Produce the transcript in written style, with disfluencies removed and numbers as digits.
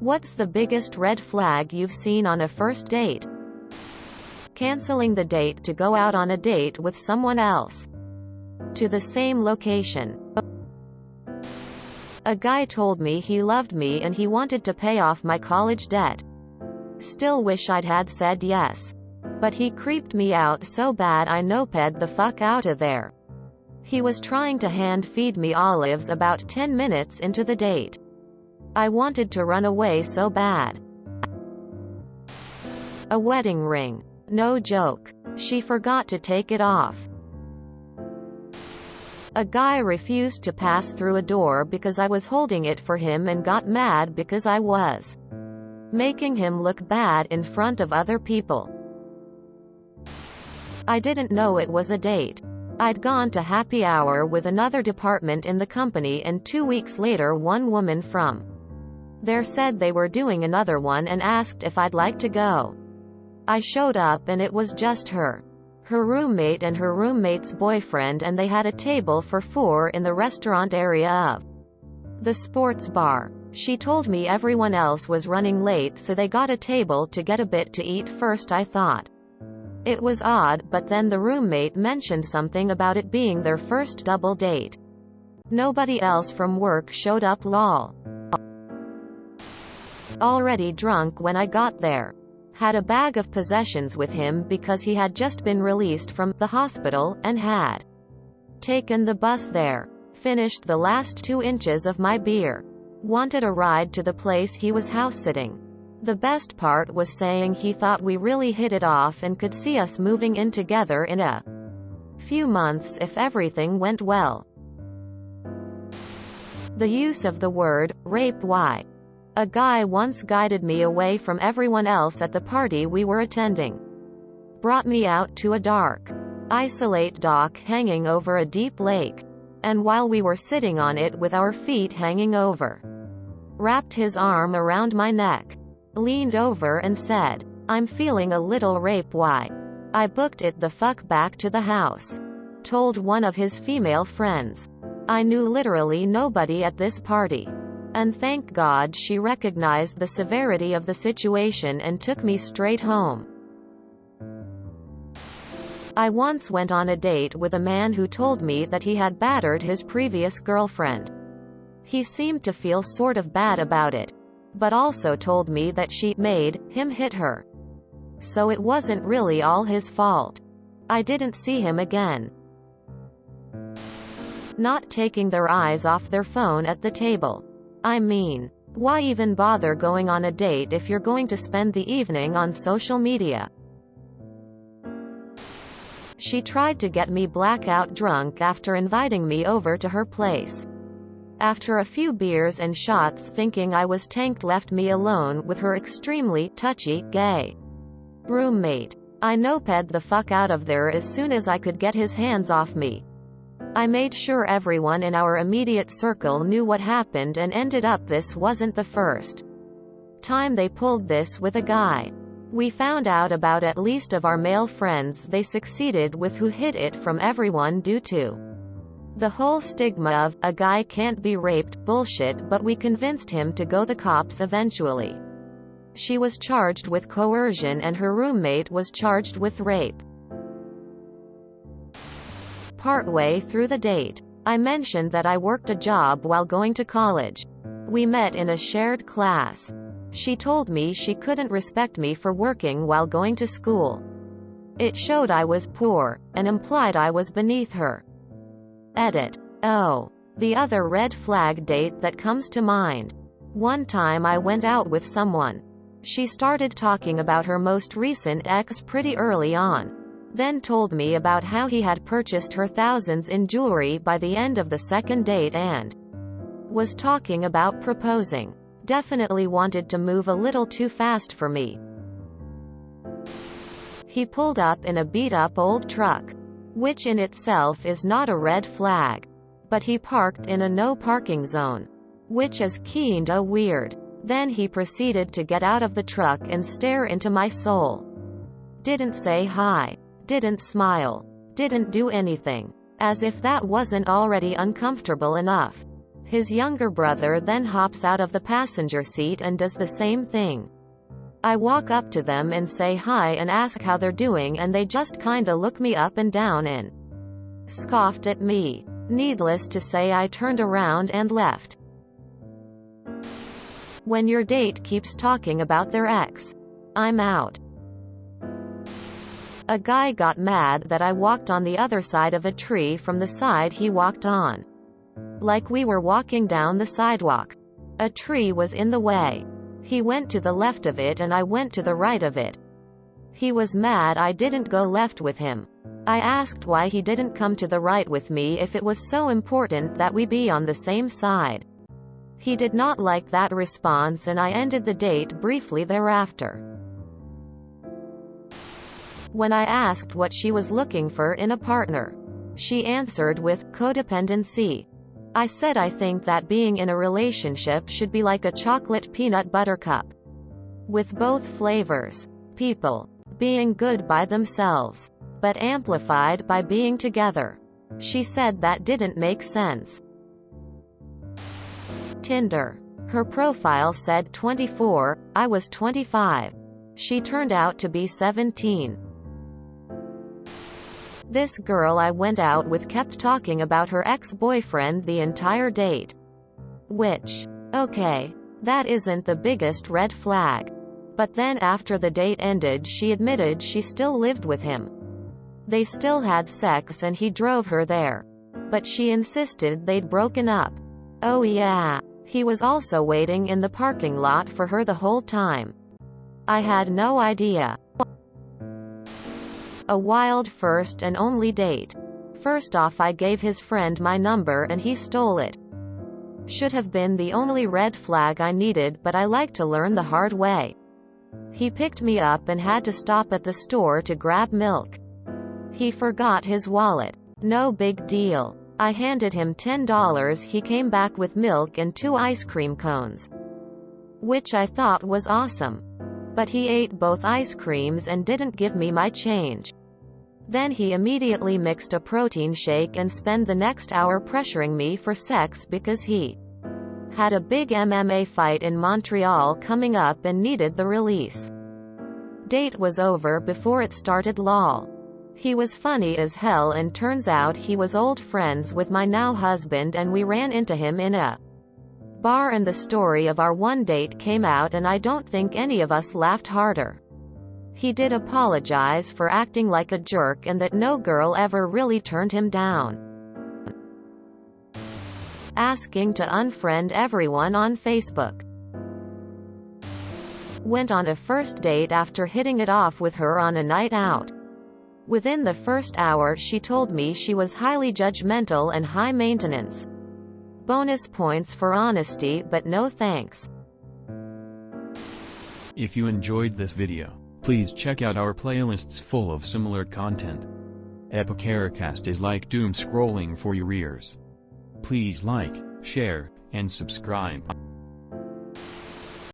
What's the biggest red flag you've seen on a first date? Canceling the date to go out on a date with someone else. To the same location. A guy told me he loved me and he wanted to pay off my college debt. Still wish I'd had said yes. But he creeped me out so bad I noped the fuck out of there. He was trying to hand feed me olives about 10 minutes into the date. I wanted to run away so bad. A wedding ring. No joke. She forgot to take it off. A guy refused to pass through a door because I was holding it for him and got mad because I was making him look bad in front of other people. I didn't know it was a date. I'd gone to happy hour with another department in the company, and 2 weeks later one woman from there said they were doing another one and asked if I'd like to go. I showed up and it was just her roommate and her roommate's boyfriend, and they had a table for 4 in the restaurant area of the sports bar. She told me everyone else was running late, so they got a table to get a bit to eat first. I thought it was odd, but then the roommate mentioned something about it being their first double date. Nobody else from work showed up. Lol. Already drunk when I got there. Had a bag of possessions with him because he had just been released from the hospital, and had taken the bus there. Finished the last 2 inches of my beer. Wanted a ride to the place he was house-sitting. The best part was saying he thought we really hit it off and could see us moving in together in a few months if everything went well. The use of the word rape. Why? A guy once guided me away from everyone else at the party we were attending. Brought me out to a dark, isolate dock hanging over a deep lake. And while we were sitting on it with our feet hanging over, wrapped his arm around my neck, leaned over and said, "I'm feeling a little rape." Why? I booked it the fuck back to the house. Told one of his female friends. I knew literally nobody at this party. And thank God she recognized the severity of the situation and took me straight home. I once went on a date with a man who told me that he had battered his previous girlfriend. He seemed to feel sort of bad about it, but also told me that she made him hit her. So it wasn't really all his fault. I didn't see him again. Not taking their eyes off their phone at the table. I mean, why even bother going on a date if you're going to spend the evening on social media? She tried to get me blackout drunk after inviting me over to her place. After a few beers and shots, thinking I was tanked, left me alone with her extremely touchy, gay roommate. I noped the fuck out of there as soon as I could get his hands off me. I made sure everyone in our immediate circle knew what happened, and ended up this wasn't the first time they pulled this with a guy. We found out about at least of our male friends they succeeded with who hid it from everyone due to the whole stigma of, a guy can't be raped, bullshit, but we convinced him to go the cops eventually. She was charged with coercion and her roommate was charged with rape. Partway through the date, I mentioned that I worked a job while going to college. We met in a shared class. She told me she couldn't respect me for working while going to school. It showed I was poor, and implied I was beneath her. Edit. Oh. The other red flag date that comes to mind. One time I went out with someone. She started talking about her most recent ex pretty early on. Then told me about how he had purchased her thousands in jewelry by the end of the second date and was talking about proposing. Definitely wanted to move a little too fast for me. He pulled up in a beat-up old truck, which in itself is not a red flag. But he parked in a no parking zone, which is kinda weird. Then he proceeded to get out of the truck and stare into my soul. Didn't say hi. Didn't smile. Didn't do anything. As if that wasn't already uncomfortable enough. His younger brother then hops out of the passenger seat and does the same thing. I walk up to them and say hi and ask how they're doing, and they just kinda look me up and down and scoffed at me. Needless to say, I turned around and left. When your date keeps talking about their ex, I'm out. A guy got mad that I walked on the other side of a tree from the side he walked on. Like we were walking down the sidewalk. A tree was in the way. He went to the left of it and I went to the right of it. He was mad I didn't go left with him. I asked why he didn't come to the right with me if it was so important that we be on the same side. He did not like that response and I ended the date briefly thereafter. When I asked what she was looking for in a partner, she answered with codependency. I said I think that being in a relationship should be like a chocolate peanut butter cup. With both flavors. People being good by themselves, but amplified by being together. She said that didn't make sense. Tinder. Her profile said 24, I was 25. She turned out to be 17. This girl I went out with kept talking about her ex-boyfriend the entire date. Which, okay, that isn't the biggest red flag. But then after the date ended, she admitted she still lived with him. They still had sex and he drove her there. But she insisted they'd broken up. Oh yeah. He was also waiting in the parking lot for her the whole time. I had no idea. A wild first and only date. First off, I gave his friend my number and he stole it. Should have been the only red flag I needed, but I like to learn the hard way. He picked me up and had to stop at the store to grab milk. He forgot his wallet. No big deal. I handed him $10. He came back with milk and 2 ice cream cones, which I thought was awesome. But he ate both ice creams and didn't give me my change. Then he immediately mixed a protein shake and spent the next hour pressuring me for sex because he had a big MMA fight in Montreal coming up and needed the release. Date was over before it started, lol. He was funny as hell and turns out he was old friends with my now husband and we ran into him in a bar and the story of our one date came out and I don't think any of us laughed harder. He did apologize for acting like a jerk and that no girl ever really turned him down. Asking to unfriend everyone on Facebook. Went on a first date after hitting it off with her on a night out. Within the first hour she told me she was highly judgmental and high maintenance. Bonus points for honesty, but no thanks. If you enjoyed this video, please check out our playlists full of similar content. Epicaricast is like doom scrolling for your ears. Please like, share, and subscribe.